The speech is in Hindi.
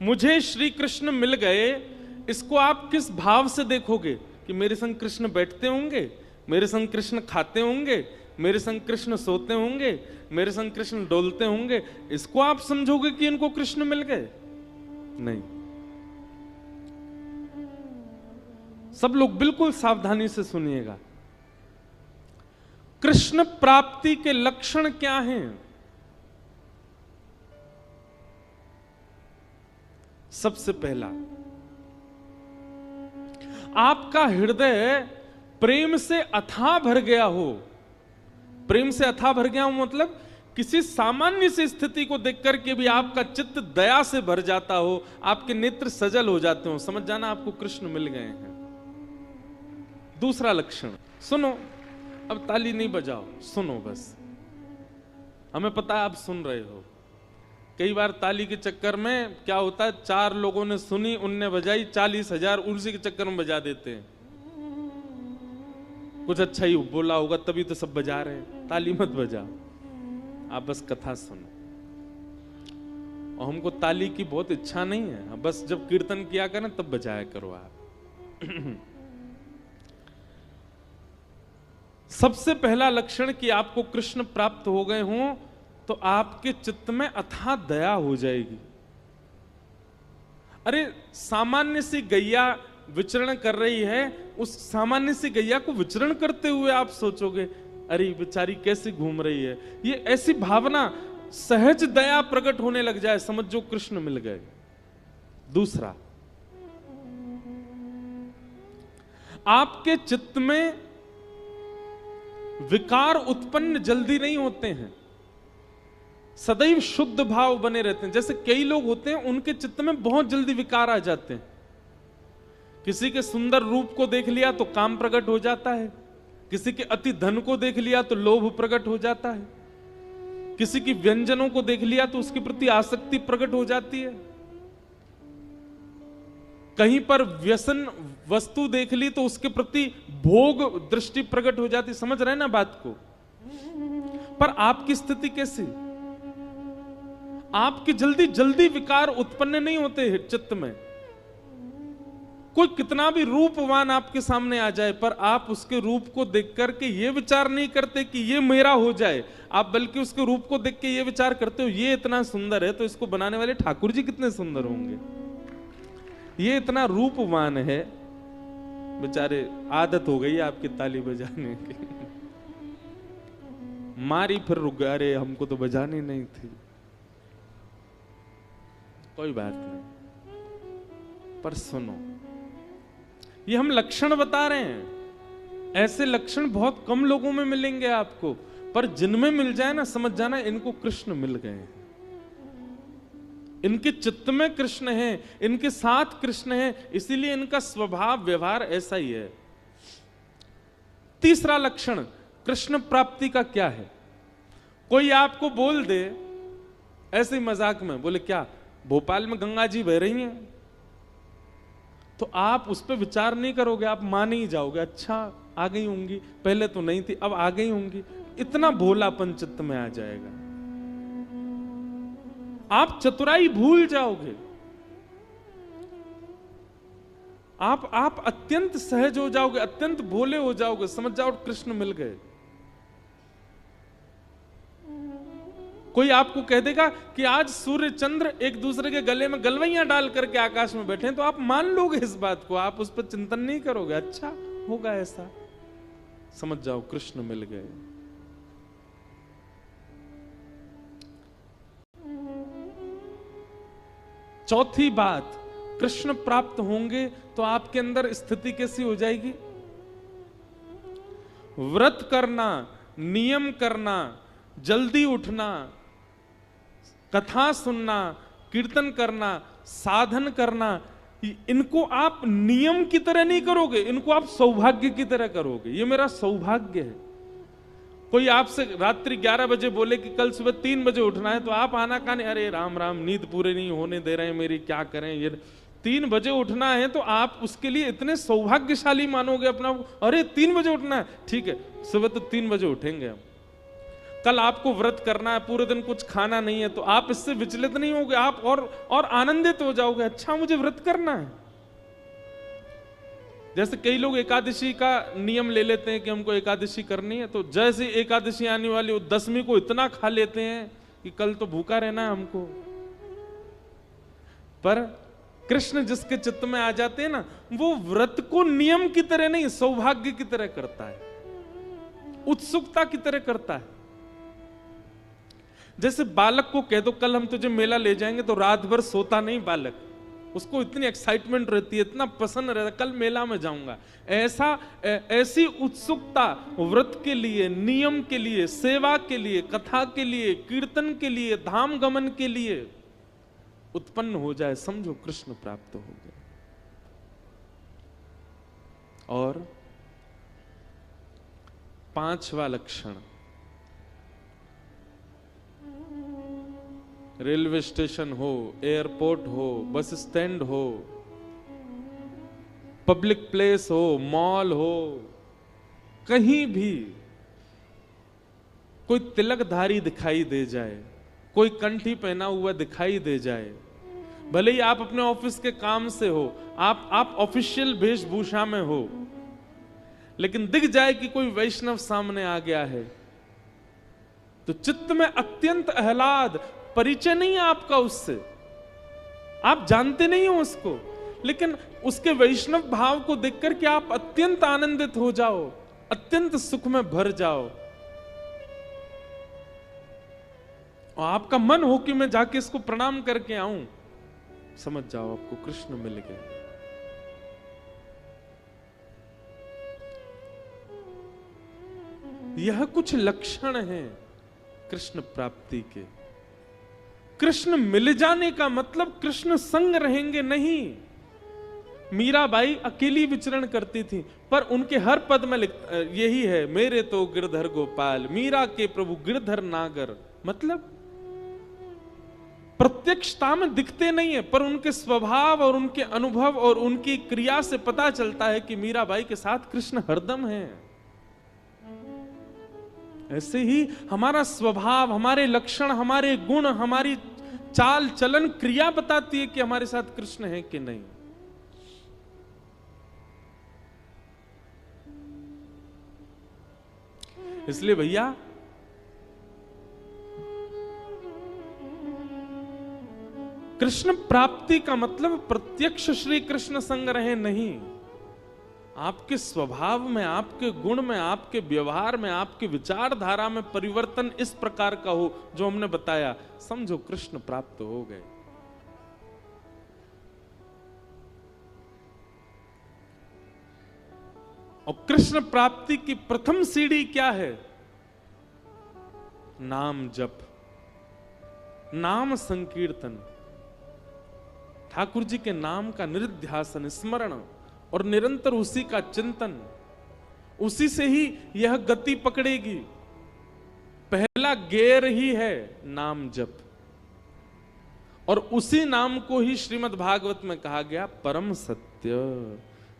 मुझे श्री कृष्ण मिल गए, इसको आप किस भाव से देखोगे? कि मेरे संग कृष्ण बैठते होंगे, मेरे संग कृष्ण खाते होंगे, मेरे संग कृष्ण सोते होंगे, मेरे संग कृष्ण डोलते होंगे, इसको आप समझोगे कि इनको कृष्ण मिल गए? नहीं। सब लोग बिल्कुल सावधानी से सुनिएगा। कृष्ण प्राप्ति के लक्षण क्या हैं? सबसे पहला, आपका हृदय प्रेम से अथाह भर गया हो। प्रेम से अथाह भर गया हो मतलब किसी सामान्य सी स्थिति को देख करके भी आपका चित्त दया से भर जाता हो, आपके नेत्र सजल हो जाते हो, समझ जाना आपको कृष्ण मिल गए हैं। दूसरा लक्षण, सुनो, अब ताली नहीं बजाओ, सुनो बस। हमें पता है आप सुन रहे हो। कई बार ताली के चक्कर में क्या होता है, 4 लोगों ने सुनी, उनने बजाई, 40,000 उसी के चक्कर में बजा देते हैं। कुछ अच्छा ही बोला होगा तभी तो सब बजा रहे हैं। ताली मत बजाओ, आप बस कथा सुनो। और हमको ताली की बहुत इच्छा नहीं है, बस जब कीर्तन किया करें तब बजाया करो आप। सबसे पहला लक्षण कि आपको कृष्ण प्राप्त हो गए हों तो आपके चित्त में अथाह दया हो जाएगी। अरे सामान्य सी गैया विचरण कर रही है, उस सामान्य सी गैया को विचरण करते हुए आप सोचोगे अरे बेचारी कैसी घूम रही है, ये ऐसी भावना, सहज दया प्रकट होने लग जाए, समझ जो कृष्ण मिल गए। दूसरा, आपके चित्त में विकार उत्पन्न जल्दी नहीं होते हैं, सदैव शुद्ध भाव बने रहते हैं। जैसे कई लोग होते हैं उनके चित्त में बहुत जल्दी विकार आ जाते हैं। किसी के सुंदर रूप को देख लिया तो काम प्रकट हो जाता है, किसी के अति धन को देख लिया तो लोभ प्रकट हो जाता है, किसी की व्यंजनों को देख लिया तो उसके प्रति आसक्ति प्रकट हो जाती है, कहीं पर व्यसन वस्तु देख ली तो उसके प्रति भोग दृष्टि प्रकट हो जाती। समझ रहे हैं ना बात को? पर आपकी स्थिति कैसी? आपके जल्दी जल्दी विकार उत्पन्न नहीं होते चित्त में। कोई कितना भी रूपवान आपके सामने आ जाए पर आप उसके रूप को देख करके ये विचार नहीं करते कि ये मेरा हो जाए, आप बल्कि उसके रूप को देख के ये विचार करते हो ये इतना सुंदर है तो इसको बनाने वाले ठाकुर जी कितने सुंदर होंगे, ये इतना रूपवान है। बेचारे आदत हो गई आपकी ताली बजाने की, मारी फिर रुक गए, अरे हमको तो बजानी नहीं थी। कोई बात नहीं, पर सुनो, ये हम लक्षण बता रहे हैं। ऐसे लक्षण बहुत कम लोगों में मिलेंगे आपको, पर जिनमें मिल जाए ना समझ जाना इनको कृष्ण मिल गए हैं, इनके चित्त में कृष्ण है, इनके साथ कृष्ण है, इसीलिए इनका स्वभाव व्यवहार ऐसा ही है। तीसरा लक्षण कृष्ण प्राप्ति का क्या है? कोई आपको बोल दे ऐसे ही मजाक में, बोले क्या भोपाल में गंगा जी बह रही हैं, तो आप उस पर विचार नहीं करोगे, आप मान ही जाओगे, अच्छा आ गई होंगी, पहले तो नहीं थी अब आ गई होंगी। इतना भोलापन चित्त में आ जाएगा, आप चतुराई भूल जाओगे, आप अत्यंत सहज हो जाओगे, अत्यंत भोले हो जाओगे, समझ जाओ कृष्ण मिल गए। कोई आपको कह देगा कि आज सूर्य चंद्र एक दूसरे के गले में गलवैयां डाल करके आकाश में बैठे हैं, तो आप मान लोगे इस बात को, आप उस पर चिंतन नहीं करोगे, अच्छा होगा ऐसा, समझ जाओ कृष्ण मिल गए। चौथी बात, कृष्ण प्राप्त होंगे तो आपके अंदर स्थिति कैसी हो जाएगी? व्रत करना, नियम करना, जल्दी उठना, कथा सुनना, कीर्तन करना, साधन करना, इनको आप नियम की तरह नहीं करोगे, इनको आप सौभाग्य की तरह करोगे। ये मेरा सौभाग्य है। कोई आपसे रात्रि 11 बजे बोले कि कल सुबह 3 बजे उठना है, तो आप आना काने, अरे राम राम नींद पूरे नहीं होने दे रहे हैं मेरी, क्या करें, ये 3 बजे उठना है, तो आप उसके लिए इतने सौभाग्यशाली मानोगे अपना, अरे 3 बजे उठना है, ठीक है सुबह तो 3 बजे उठेंगे हम। कल आपको व्रत करना है, पूरे दिन कुछ खाना नहीं है, तो आप इससे विचलित नहीं होगे, आप और आनंदित हो जाओगे, अच्छा मुझे व्रत करना है। जैसे कई लोग एकादशी का नियम ले लेते हैं कि हमको एकादशी करनी है, तो जैसे एकादशी आने वाली वो 10वीं को इतना खा लेते हैं कि कल तो भूखा रहना है हमको। पर कृष्ण जिसके चित्त में आ जाते हैं ना, वो व्रत को नियम की तरह नहीं, सौभाग्य की तरह करता है, उत्सुकता की तरह करता है। जैसे बालक को कह दो कल हम तुझे मेला ले जाएंगे, तो रात भर सोता नहीं बालक, उसको इतनी एक्साइटमेंट रहती है, इतना पसंद रहता है, कल मेला में जाऊंगा। ऐसी उत्सुकता व्रत के लिए, नियम के लिए, सेवा के लिए, कथा के लिए, कीर्तन के लिए, धाम गमन के लिए उत्पन्न हो जाए, समझो कृष्ण प्राप्त हो गए। और 5वां लक्षण, रेलवे स्टेशन हो, एयरपोर्ट हो, बस स्टैंड हो, पब्लिक प्लेस हो, मॉल हो, कहीं भी कोई तिलकधारी दिखाई दे जाए, कोई कंठी पहना हुआ दिखाई दे जाए, भले ही आप अपने ऑफिस के काम से हो, आप ऑफिशियल वेशभूषा में हो, लेकिन दिख जाए कि कोई वैष्णव सामने आ गया है, तो चित्त में अत्यंत आह्लाद, परिचय नहीं है आपका उससे, आप जानते नहीं हो उसको, लेकिन उसके वैष्णव भाव को देखकर के आप अत्यंत आनंदित हो जाओ, अत्यंत सुख में भर जाओ, और आपका मन हो कि मैं जाके इसको प्रणाम करके आऊं, समझ जाओ आपको कृष्ण मिल गए। यह कुछ लक्षण हैं कृष्ण प्राप्ति के। कृष्ण मिल जाने का मतलब कृष्ण संग रहेंगे नहीं। मीराबाई अकेली विचरण करती थी, पर उनके हर पद में यही है, मेरे तो गिरधर गोपाल, मीरा के प्रभु गिरधर नागर। मतलब प्रत्यक्षता में दिखते नहीं है, पर उनके स्वभाव और उनके अनुभव और उनकी क्रिया से पता चलता है कि मीराबाई के साथ कृष्ण हरदम है। ऐसे ही हमारा स्वभाव, हमारे लक्षण, हमारे गुण, हमारी चाल चलन, क्रिया बताती है कि हमारे साथ कृष्ण है कि नहीं। इसलिए भैया कृष्ण प्राप्ति का मतलब प्रत्यक्ष श्री कृष्ण संग रहे नहीं, आपके स्वभाव में, आपके गुण में, आपके व्यवहार में, आपके विचारधारा में परिवर्तन इस प्रकार का हो जो हमने बताया, समझो कृष्ण प्राप्त हो गए। और कृष्ण प्राप्ति की प्रथम सीढ़ी क्या है? नाम जप, नाम संकीर्तन, ठाकुर जी के नाम का निरुध्यासन, स्मरण और निरंतर उसी का चिंतन, उसी से ही यह गति पकड़ेगी। पहला गेर ही है नाम जप, और उसी नाम को ही श्रीमद् भागवत में कहा गया परम सत्य।